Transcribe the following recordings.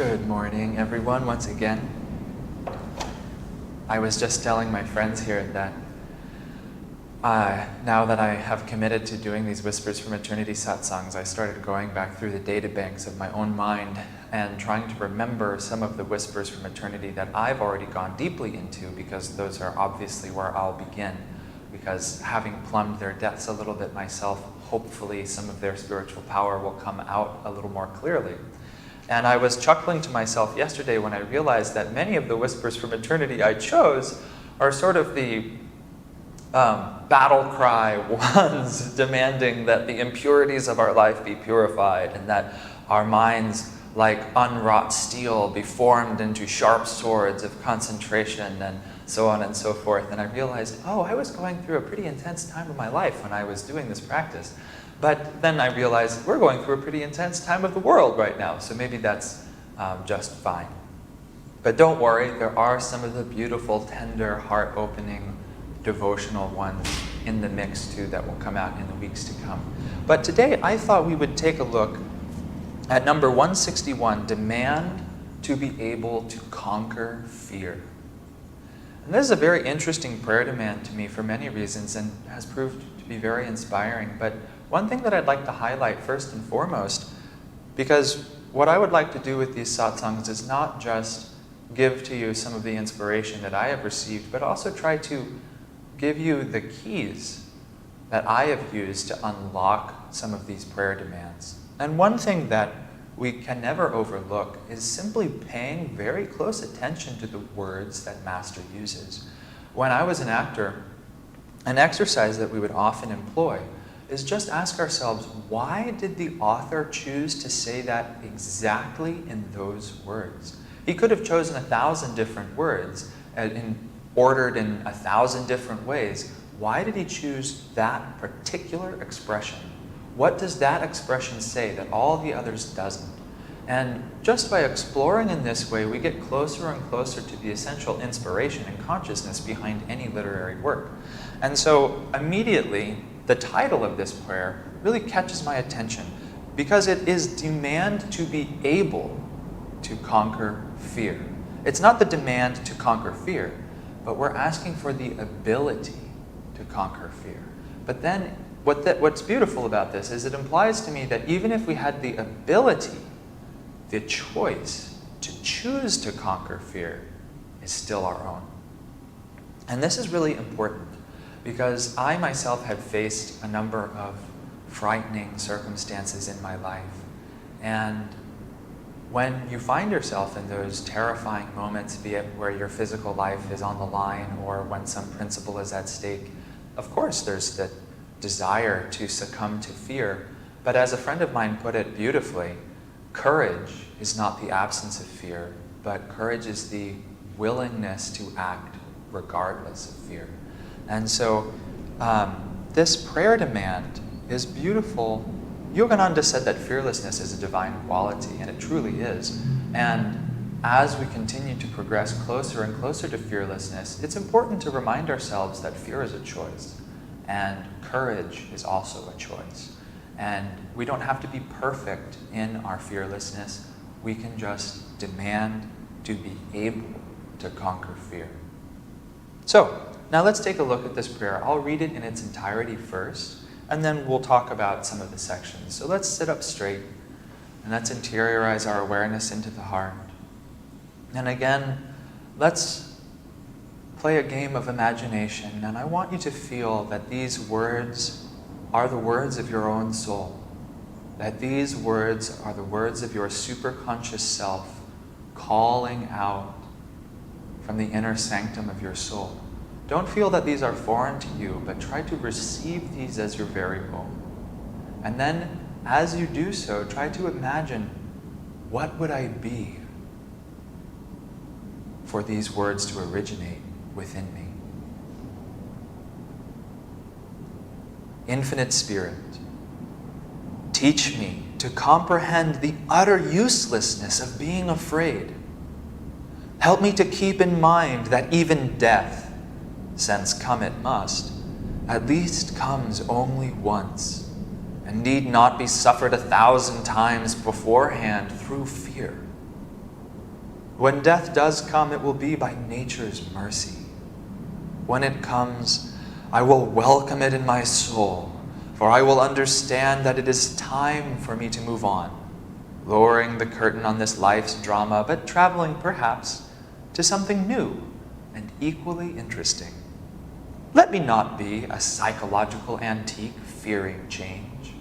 Good morning, everyone, once again. I was just telling my friends here that now that I have committed to doing these Whispers from Eternity satsangs, I started going back through the databanks of my own mind and trying to remember some of the Whispers from Eternity that I've already gone deeply into, because those are obviously where I'll begin. Because having plumbed their depths a little bit myself, hopefully some of their spiritual power will come out a little more clearly. And I was chuckling to myself yesterday when I realized that many of the Whispers from Eternity I chose are sort of the battle cry ones demanding that the impurities of our life be purified and that our minds, like unwrought steel, be formed into sharp swords of concentration and so on and so forth. And I realized, oh, I was going through a pretty intense time of my life when I was doing this practice. But then I realized we're going through a pretty intense time of the world right now, so maybe that's just fine. But don't worry, there are some of the beautiful, tender, heart-opening, devotional ones in the mix too that will come out in the weeks to come. But today I thought we would take a look at number 161, Demand to be able to conquer fear. And this is a very interesting prayer demand to me for many reasons and has proved to be very inspiring. But one thing that I'd like to highlight first and foremost, because what I would like to do with these satsangs is not just give to you some of the inspiration that I have received, but also try to give you the keys that I have used to unlock some of these prayer demands. And one thing that we can never overlook is simply paying very close attention to the words that Master uses. When I was an actor, an exercise that we would often employ is just ask ourselves, why did the author choose to say that exactly in those words? He could have chosen 1,000 different words ordered in 1,000 different ways. Why did he choose that particular expression? What does that expression say that all the others doesn't? And just by exploring in this way, we get closer and closer to the essential inspiration and consciousness behind any literary work. And so immediately, the title of this prayer really catches my attention because it is demand to be able to conquer fear. It's not the demand to conquer fear, but we're asking for the ability to conquer fear. But then what's beautiful about this is it implies to me that even if we had the ability, the choice to choose to conquer fear is still our own. And this is really important because I myself have faced a number of frightening circumstances in my life. And when you find yourself in those terrifying moments, be it where your physical life is on the line or when some principle is at stake, of course there's the desire to succumb to fear. But as a friend of mine put it beautifully, courage is not the absence of fear, but courage is the willingness to act regardless of fear. And so this prayer demand is beautiful. Yogananda said that fearlessness is a divine quality, and it truly is. And as we continue to progress closer and closer to fearlessness, it's important to remind ourselves that fear is a choice, and courage is also a choice. And we don't have to be perfect in our fearlessness. We can just demand to be able to conquer fear. So, now let's take a look at this prayer. I'll read it in its entirety first, and then we'll talk about some of the sections. So let's sit up straight, and let's interiorize our awareness into the heart. And again, let's play a game of imagination, and I want you to feel that these words are the words of your own soul, that these words are the words of your superconscious self calling out from the inner sanctum of your soul. Don't feel that these are foreign to you, but try to receive these as your very own. And then, as you do so, try to imagine, what would I be for these words to originate within me? Infinite Spirit, teach me to comprehend the utter uselessness of being afraid. Help me to keep in mind that even death, since come it must, at least comes only once, and need not be suffered 1,000 times beforehand through fear. When death does come, it will be by nature's mercy. When it comes, I will welcome it in my soul, for I will understand that it is time for me to move on, lowering the curtain on this life's drama, but traveling perhaps to something new and equally interesting. Let me not be a psychological antique fearing change.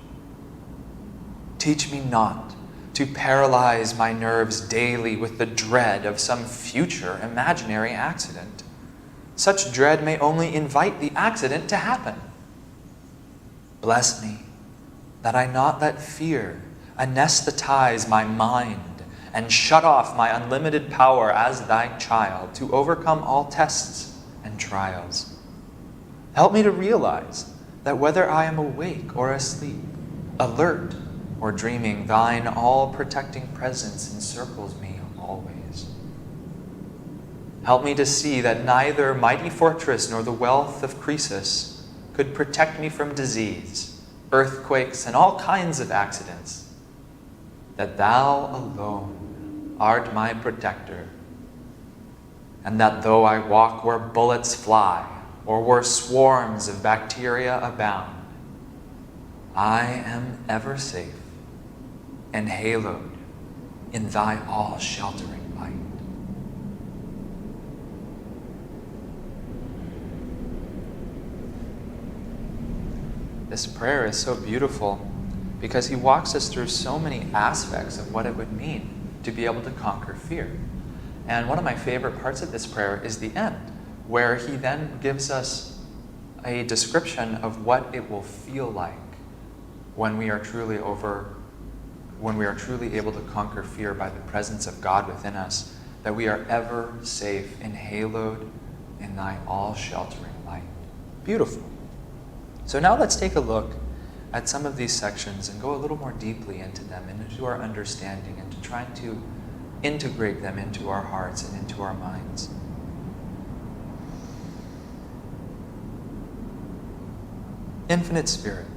Teach me not to paralyze my nerves daily with the dread of some future imaginary accident. Such dread may only invite the accident to happen. Bless me that I not let fear anesthetize my mind and shut off my unlimited power as thy child to overcome all tests and trials. Help me to realize that whether I am awake or asleep, alert or dreaming, thine all-protecting presence encircles me always. Help me to see that neither mighty fortress nor the wealth of Croesus could protect me from disease, earthquakes, and all kinds of accidents. That thou alone art my protector, and that though I walk where bullets fly, or where swarms of bacteria abound, I am ever safe and haloed in thy all-sheltering light. This prayer is so beautiful because he walks us through so many aspects of what it would mean to be able to conquer fear. And one of my favorite parts of this prayer is the end, where he then gives us a description of what it will feel like when we are truly able to conquer fear by the presence of God within us, that we are ever safe and haloed in thy all-sheltering light. Beautiful. So now let's take a look at some of these sections and go a little more deeply into them and into our understanding and to trying to integrate them into our hearts and into our minds. Infinite Spirit,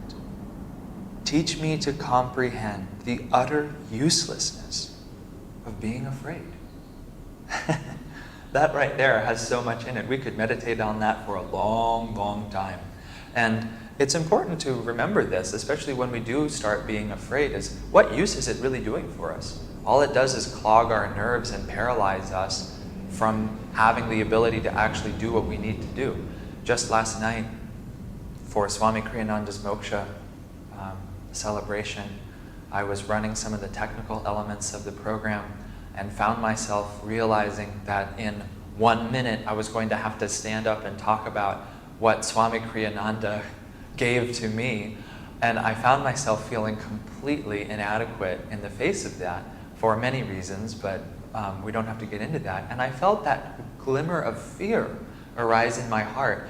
teach me to comprehend the utter uselessness of being afraid. That right there has so much in it. We could meditate on that for a long, long time. And it's important to remember this, especially when we do start being afraid, is what use is it really doing for us? All it does is clog our nerves and paralyze us from having the ability to actually do what we need to do. Just last night, for Swami Kriyananda's moksha celebration, I was running some of the technical elements of the program and found myself realizing that in 1 minute I was going to have to stand up and talk about what Swami Kriyananda gave to me. And I found myself feeling completely inadequate in the face of that for many reasons, but we don't have to get into that. And I felt that glimmer of fear arise in my heart.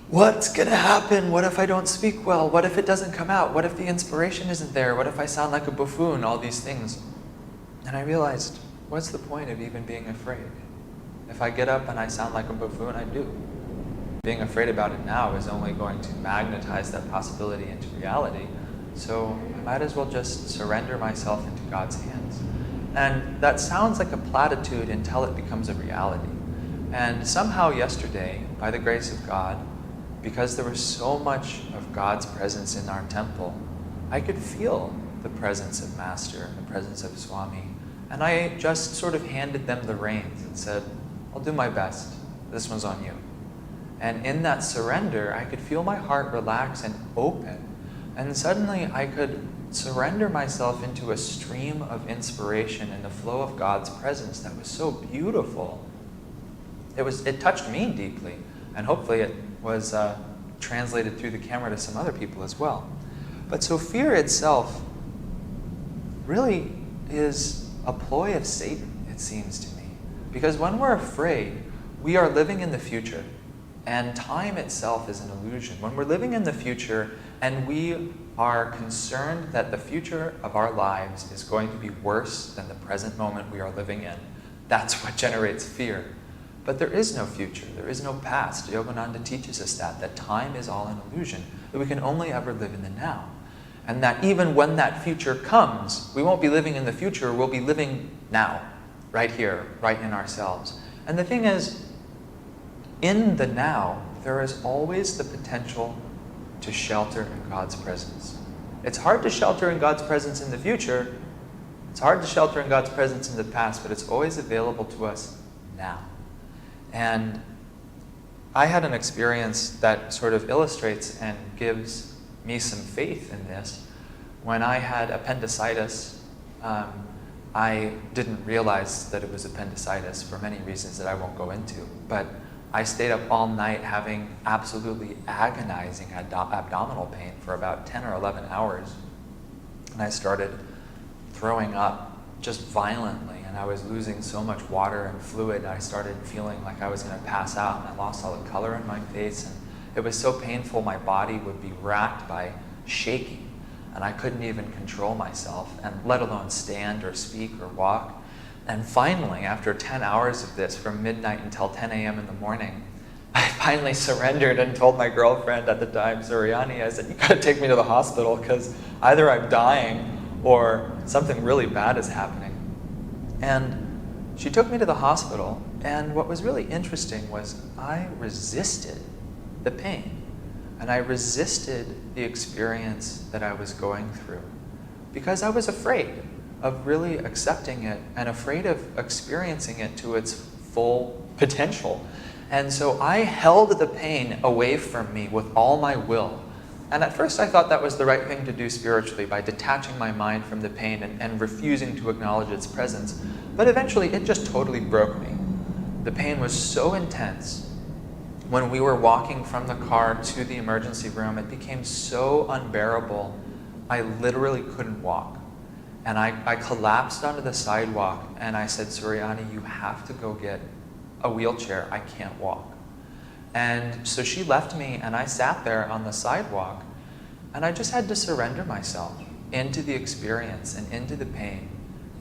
What's going to happen? What if I don't speak well? What if it doesn't come out? What if the inspiration isn't there? What if I sound like a buffoon? All these things. And I realized, what's the point of even being afraid? If I get up and I sound like a buffoon, I do. Being afraid about it now is only going to magnetize that possibility into reality. So I might as well just surrender myself into God's hands. And that sounds like a platitude until it becomes a reality. And somehow yesterday, by the grace of God, because there was so much of God's presence in our temple, I could feel the presence of Master, the presence of Swami. And I just sort of handed them the reins and said, I'll do my best. This one's on you. And in that surrender, I could feel my heart relax and open. And suddenly I could surrender myself into a stream of inspiration and the flow of God's presence that was so beautiful. It touched me deeply, and hopefully it was translated through the camera to some other people as well. But so fear itself really is a ploy of Satan, it seems to me. Because when we're afraid, we are living in the future, and time itself is an illusion. When we're living in the future and we are concerned that the future of our lives is going to be worse than the present moment we are living in, that's what generates fear. But there is no future, there is no past. Yogananda teaches us that time is all an illusion, that we can only ever live in the now. And that even when that future comes, we won't be living in the future, we'll be living now. right here, right in ourselves. And the thing is, in the now, there is always the potential to shelter in God's presence. It's hard to shelter in God's presence in the future. It's hard to shelter in God's presence in the past, but it's always available to us now. And I had an experience that sort of illustrates and gives me some faith in this. When I had appendicitis, I didn't realize that it was appendicitis for many reasons that I won't go into. But I stayed up all night having absolutely agonizing abdominal pain for about 10 or 11 hours. And I started throwing up just violently, and I was losing so much water and fluid. I started feeling like I was going to pass out, and I lost all the color in my face. And it was so painful, my body would be racked by shaking, and I couldn't even control myself, and let alone stand or speak or walk. And finally, after 10 hours of this, from midnight until 10 a.m. in the morning, I finally surrendered and told my girlfriend at the time, Suryani, I said, you gotta take me to the hospital, because either I'm dying or something really bad is happening. And she took me to the hospital, and what was really interesting was I resisted the pain, and I resisted the experience that I was going through, because I was afraid of really accepting it and afraid of experiencing it to its full potential. And so I held the pain away from me with all my will. And at first I thought that was the right thing to do spiritually, by detaching my mind from the pain and refusing to acknowledge its presence. But eventually it just totally broke me. The pain was so intense. When we were walking from the car to the emergency room, it became so unbearable, I literally couldn't walk. And I collapsed onto the sidewalk, and I said, Suryani, you have to go get a wheelchair. I can't walk. And so she left me, and I sat there on the sidewalk, and I just had to surrender myself into the experience and into the pain,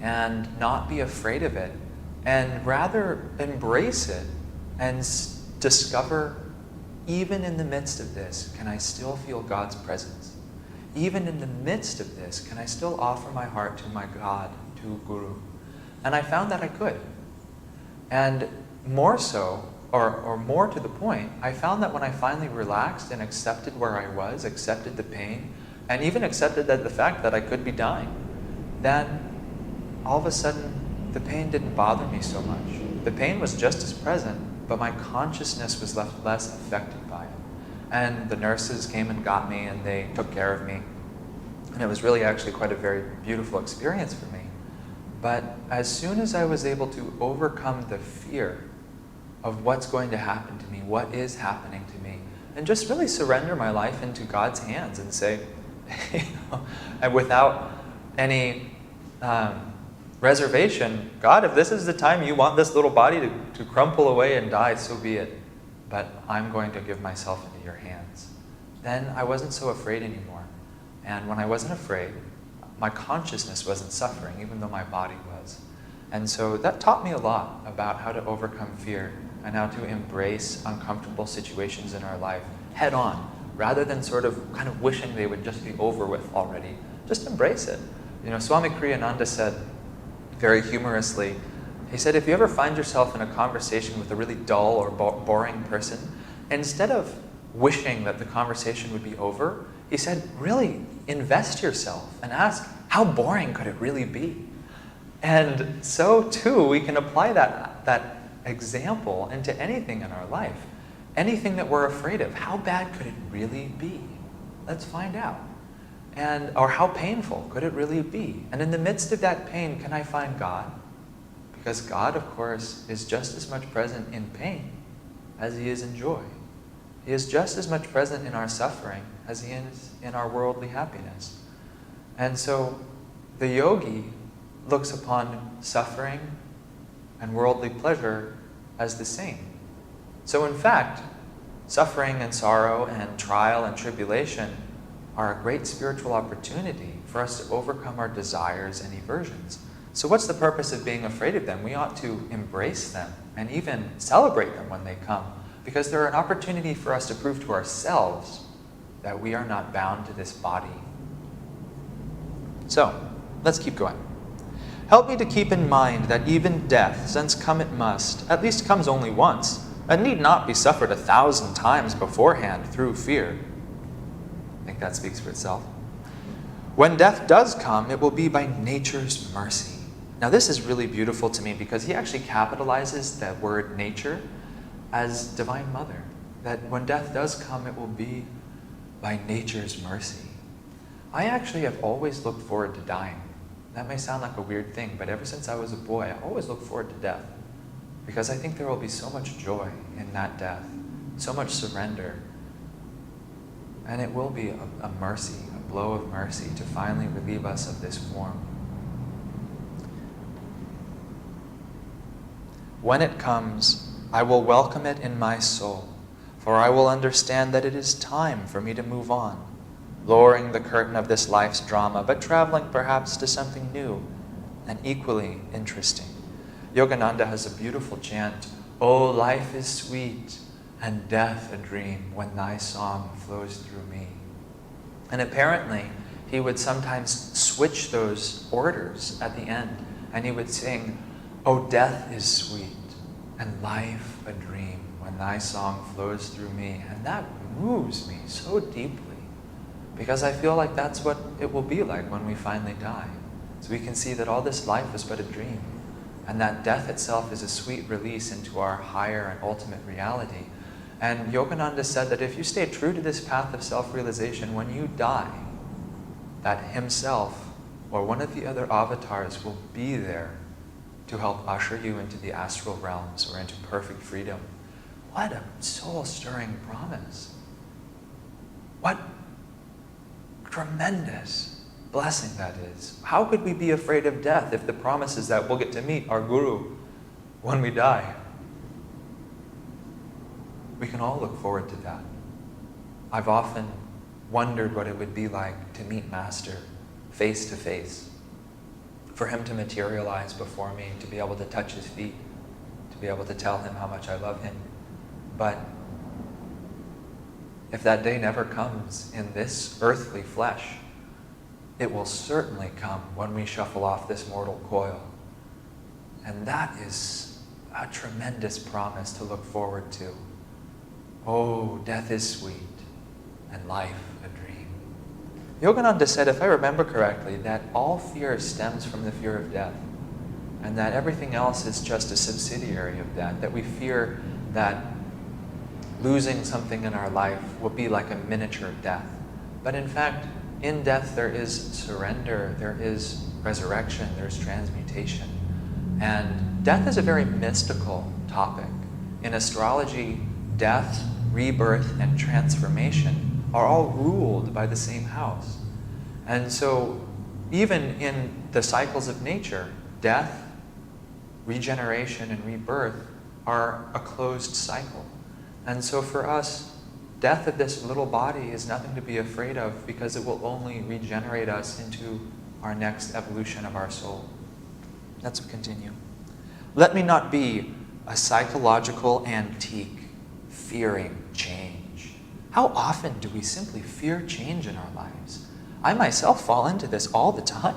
and not be afraid of it, and rather embrace it and discover, even in the midst of this, can I still feel God's presence? Even in the midst of this, can I still offer my heart to my God, to Guru? And I found that I could. And more so, or more to the point, I found that when I finally relaxed and accepted where I was, accepted the pain, and even accepted that the fact that I could be dying, then all of a sudden the pain didn't bother me so much. The pain was just as present, but my consciousness was left less affected by it. And the nurses came and got me, and they took care of me. And it was really actually quite a very beautiful experience for me. But as soon as I was able to overcome the fear of what's going to happen to me, what is happening to me, and just really surrender my life into God's hands and say, and without any reservation, God, if this is the time you want this little body to crumple away and die, so be it. But I'm going to give myself into your hands. Then I wasn't so afraid anymore. And when I wasn't afraid, my consciousness wasn't suffering, even though my body was. And so that taught me a lot about how to overcome fear and how to embrace uncomfortable situations in our life head on, rather than sort of kind of wishing they would just be over with already. Just embrace it. You know, Swami Kriyananda said very humorously, he said, if you ever find yourself in a conversation with a really dull or boring person, instead of wishing that the conversation would be over, he said, really invest yourself and ask, how boring could it really be? And so too, we can apply that example into anything in our life. Anything that we're afraid of, how bad could it really be? Let's find out. Or how painful could it really be? And in the midst of that pain, can I find God? Because God, of course, is just as much present in pain as He is in joy. He is just as much present in our suffering as He is in our worldly happiness. And so the yogi looks upon suffering and worldly pleasure as the same. So in fact, suffering and sorrow and trial and tribulation are a great spiritual opportunity for us to overcome our desires and aversions. So what's the purpose of being afraid of them? We ought to embrace them and even celebrate them when they come, because they're an opportunity for us to prove to ourselves that we are not bound to this body. So, let's keep going. Help me to keep in mind that even death, since come it must, at least comes only once, and need not be suffered 1,000 times beforehand through fear. I think that speaks for itself. When death does come, it will be by nature's mercy. Now this is really beautiful to me because he actually capitalizes that word nature as Divine Mother. That when death does come, it will be by nature's mercy. I actually have always looked forward to dying. That may sound like a weird thing, but ever since I was a boy, I always looked forward to death. Because I think there will be so much joy in that death, so much surrender. And it will be a mercy, a blow of mercy to finally relieve us of this form. When it comes, I will welcome it in my soul, for I will understand that it is time for me to move on, lowering the curtain of this life's drama, but traveling perhaps to something new and equally interesting. Yogananda has a beautiful chant, "Oh, life is sweet, and death a dream, when thy song flows through me." And apparently, he would sometimes switch those orders at the end, and he would sing, "Oh, death is sweet, and life a dream, when thy song flows through me." And that moves me so deeply, because I feel like that's what it will be like when we finally die. So we can see that all this life is but a dream, and that death itself is a sweet release into our higher and ultimate reality. And Yogananda said that if you stay true to this path of self-realization, when you die, that himself or one of the other avatars will be there to help usher you into the astral realms or into perfect freedom. What a soul-stirring promise. What tremendous blessing that is. How could we be afraid of death if the promise is that we'll get to meet our Guru when we die? We can all look forward to that. I've often wondered what it would be like to meet Master face to face, for him to materialize before me, to be able to touch his feet, to be able to tell him how much I love him. But if that day never comes in this earthly flesh, it will certainly come when we shuffle off this mortal coil. And that is a tremendous promise to look forward to. Oh, death is sweet, and life a dream. Yogananda said, if I remember correctly, that all fear stems from the fear of death, and that everything else is just a subsidiary of that, that we fear that losing something in our life will be like a miniature death. But in fact, in death there is surrender, there is resurrection, there's transmutation. And death is a very mystical topic. In astrology, death, rebirth, and transformation are all ruled by the same house. And so even in the cycles of nature, death, regeneration, and rebirth are a closed cycle. And so for us, death of this little body is nothing to be afraid of, because it will only regenerate us into our next evolution of our soul. Let's continue. Let me not be a psychological antique, fearing change. How often do we simply fear change in our lives? I myself fall into this all the time.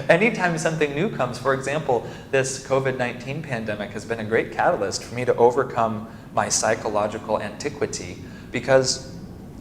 Anytime something new comes, for example, this COVID-19 pandemic has been a great catalyst for me to overcome my psychological antiquity, because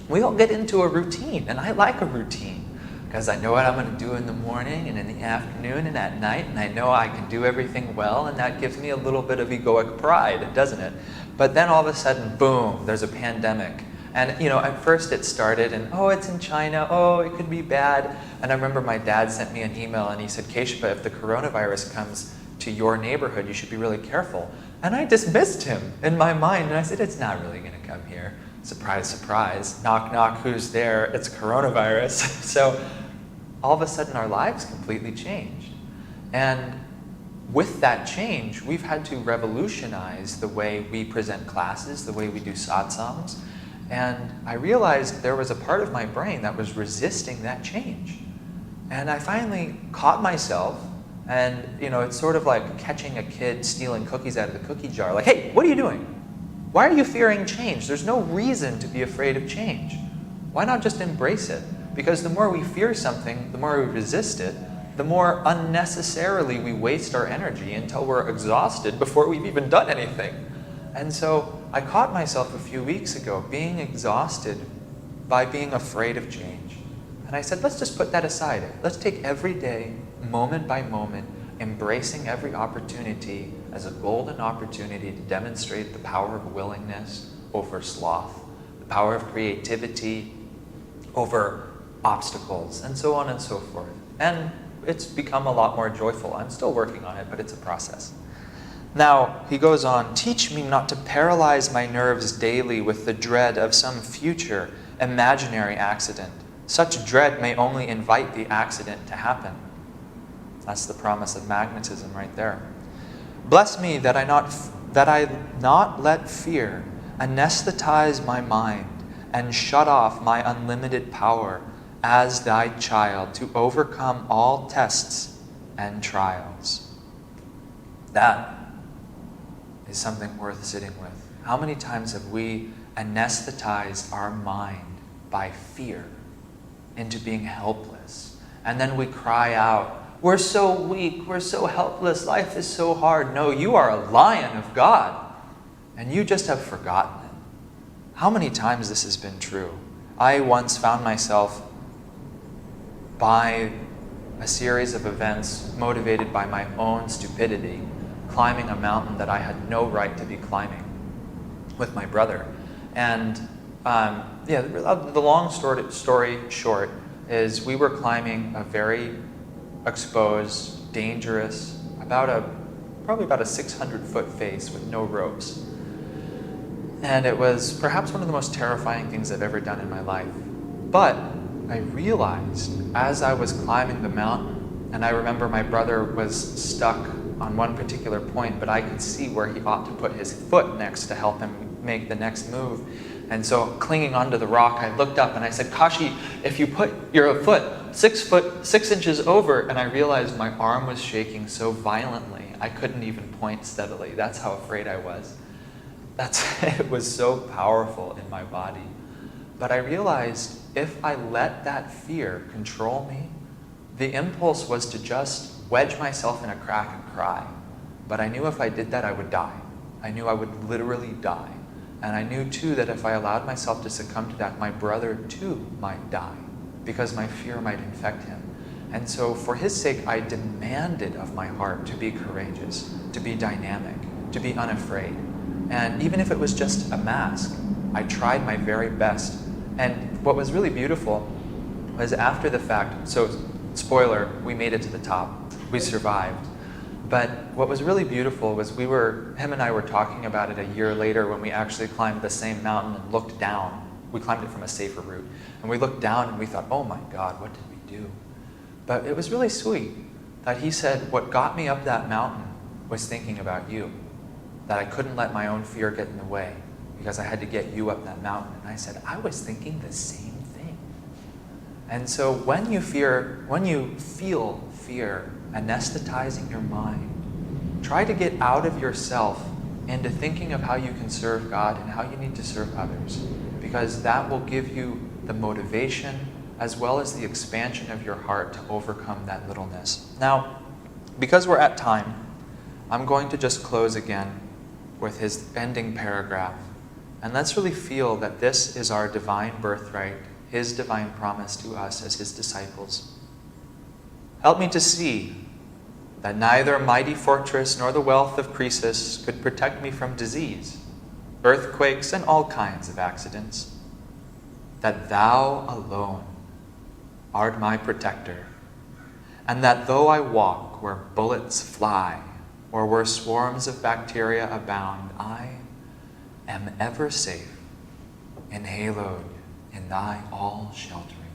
we all get into a routine, and I like a routine, because I know what I'm going to do in the morning and in the afternoon and at night, and I know I can do everything well, and that gives me a little bit of egoic pride, doesn't it? But then all of a sudden, boom, there's a pandemic. And at first it started, and oh, it's in China, oh, it could be bad. And I remember my dad sent me an email, and he said, Keshava, if the coronavirus comes to your neighborhood, you should be really careful. And I dismissed him in my mind, and I said, it's not really going to come here. Surprise, surprise. Knock, knock, who's there? It's coronavirus. So all of a sudden our lives completely changed. And with that change, we've had to revolutionize the way we present classes, the way we do satsangs. And I realized there was a part of my brain that was resisting that change. And I finally caught myself, and it's sort of like catching a kid stealing cookies out of the cookie jar. Like, hey, what are you doing? Why are you fearing change? There's no reason to be afraid of change. Why not just embrace it? Because the more we fear something, the more we resist it, the more unnecessarily we waste our energy until we're exhausted before we've even done anything. And so I caught myself a few weeks ago being exhausted by being afraid of change. And I said, let's just put that aside. Let's take every day, moment by moment, embracing every opportunity as a golden opportunity to demonstrate the power of willingness over sloth, the power of creativity over obstacles, and so on and so forth. And it's become a lot more joyful. I'm still working on it, but it's a process. Now, he goes on, teach me not to paralyze my nerves daily with the dread of some future imaginary accident. Such dread may only invite the accident to happen. That's the promise of magnetism right there. Bless me that I not let fear anesthetize my mind and shut off my unlimited power as thy child to overcome all tests and trials. That is something worth sitting with. How many times have we anesthetized our mind by fear into being helpless? And then we cry out, we're so weak, we're so helpless, life is so hard. No, you are a lion of God, and you just have forgotten it. How many times this has been true? I once found myself by a series of events motivated by my own stupidity, climbing a mountain that I had no right to be climbing with my brother. And the long story short is we were climbing a very exposed, dangerous, probably about a 600-foot face with no ropes. And it was perhaps one of the most terrifying things I've ever done in my life. But I realized as I was climbing the mountain, and I remember my brother was stuck on one particular point, but I could see where he ought to put his foot next to help him make the next move. And so clinging onto the rock, I looked up and I said, Kashi, if you put your foot 6 inches over, and I realized my arm was shaking so violently, I couldn't even point steadily. That's how afraid I was. It was so powerful in my body. But I realized if I let that fear control me, the impulse was to just wedge myself in a crack and cry. But I knew if I did that, I would die. I knew I would literally die. And I knew too that if I allowed myself to succumb to that, my brother too might die, because my fear might infect him. And so for his sake, I demanded of my heart to be courageous, to be dynamic, to be unafraid. And even if it was just a mask, I tried my very best. And what was really beautiful was after the fact, so spoiler, we made it to the top. We survived. But what was really beautiful was him and I were talking about it a year later when we actually climbed the same mountain and looked down. We climbed it from a safer route. And we looked down and we thought, oh my God, what did we do? But it was really sweet that he said, what got me up that mountain was thinking about you. That I couldn't let my own fear get in the way because I had to get you up that mountain. And I said, I was thinking the same thing. And so when you feel fear anesthetizing your mind, try to get out of yourself into thinking of how you can serve God and how you need to serve others, because that will give you the motivation as well as the expansion of your heart to overcome that littleness. Now, because we're at time, I'm going to just close again with his ending paragraph. And let's really feel that this is our divine birthright, his divine promise to us as his disciples. Help me to see that neither mighty fortress nor the wealth of Croesus could protect me from disease, earthquakes, and all kinds of accidents. That thou alone art my protector, and that though I walk where bullets fly, or where swarms of bacteria abound, I am ever safe, enhaloed in thy all-sheltering